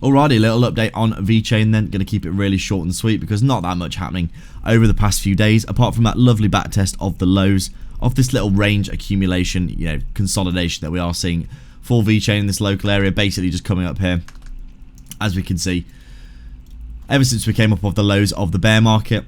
Alrighty, a little update on Vechain then. Going to keep it really short and sweet because not that much happening over the past few days, apart from that lovely backtest of the lows of this little range accumulation, consolidation that we are seeing for Vechain in this local area, basically just coming up here, as we can see, ever since we came up off the lows of the bear market,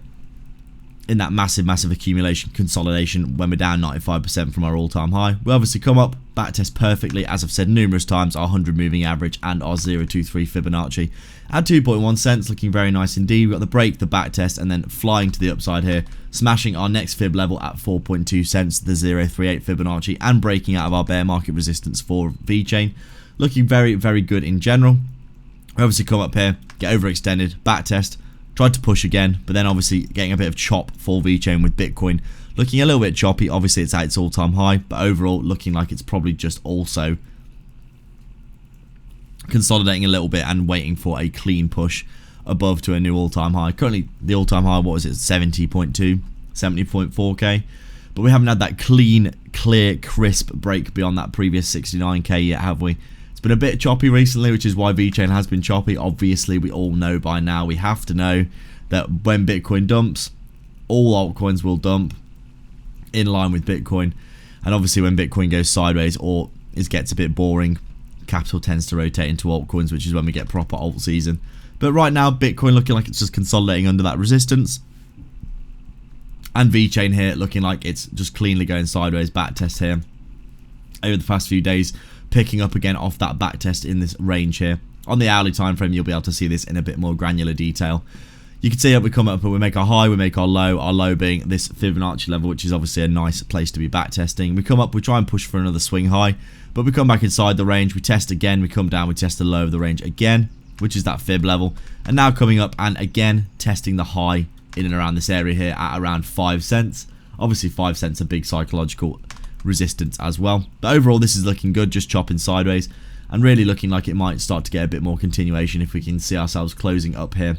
in that massive accumulation consolidation when we're down 95% from our all-time high. We obviously come up, backtest perfectly, as I've said numerous times, our 100 moving average and our 0.23 Fibonacci at 2.1 cents, looking very nice indeed. We've got the break, the backtest, and then flying to the upside here, smashing our next fib level at 4.2 cents, the 0.38 Fibonacci, and breaking out of our bear market resistance for Vechain. Looking very good in general. We obviously come up here, get overextended, backtest, tried to push again, but then obviously getting a bit of chop for Vechain with Bitcoin looking a little bit choppy. Obviously it's at its all-time high, but overall looking like it's probably just also consolidating a little bit and waiting for a clean push above to a new all-time high. Currently the all-time high, what was it, 70.2, 70.4k, but we haven't had that clean, clear, crisp break beyond that previous 69k yet, have we? Been a bit choppy recently, which is why Vechain has been choppy. Obviously, we all know by now, we have to know that when Bitcoin dumps, all altcoins will dump in line with Bitcoin. And obviously, when Bitcoin goes sideways or it gets a bit boring, capital tends to rotate into altcoins, which is when we get proper alt season. But right now, Bitcoin looking like it's just consolidating under that resistance. And Vechain here looking like it's just cleanly going sideways. Backtest here over the past few days, picking up again off that backtest in this range here. On the hourly time frame, you'll be able to see this in a bit more granular detail. You can see that we come up and we make our high, we make our low being this Fibonacci level, which is obviously a nice place to be backtesting. We come up, we try and push for another swing high, but we come back inside the range, we test again, we come down, we test the low of the range again, which is that fib level, and now coming up and again testing the high in and around this area here at around 5 cents. Obviously 5 cents a big psychological resistance as well, but overall this is looking good, just chopping sideways and really looking like it might start to get a bit more continuation if we can see ourselves closing up here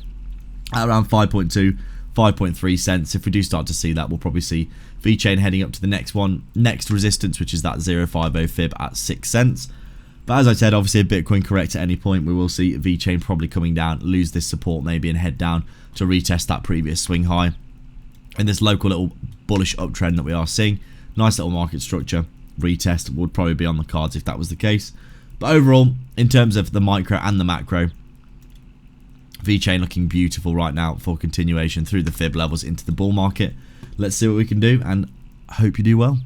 at around 5.2 5.3 cents. If we do start to see that, we'll probably see Vechain heading up to the next resistance, which is that 0.50 fib at 6 cents. But as I said, obviously if Bitcoin corrects at any point, we will see Vechain probably coming down, lose this support maybe and head down to retest that previous swing high in this local little bullish uptrend that we are seeing. Nice little market structure. Retest would probably be on the cards if that was the case. But overall, in terms of the micro and the macro, Vechain looking beautiful right now for continuation through the fib levels into the bull market. Let's see what we can do and I hope you do well.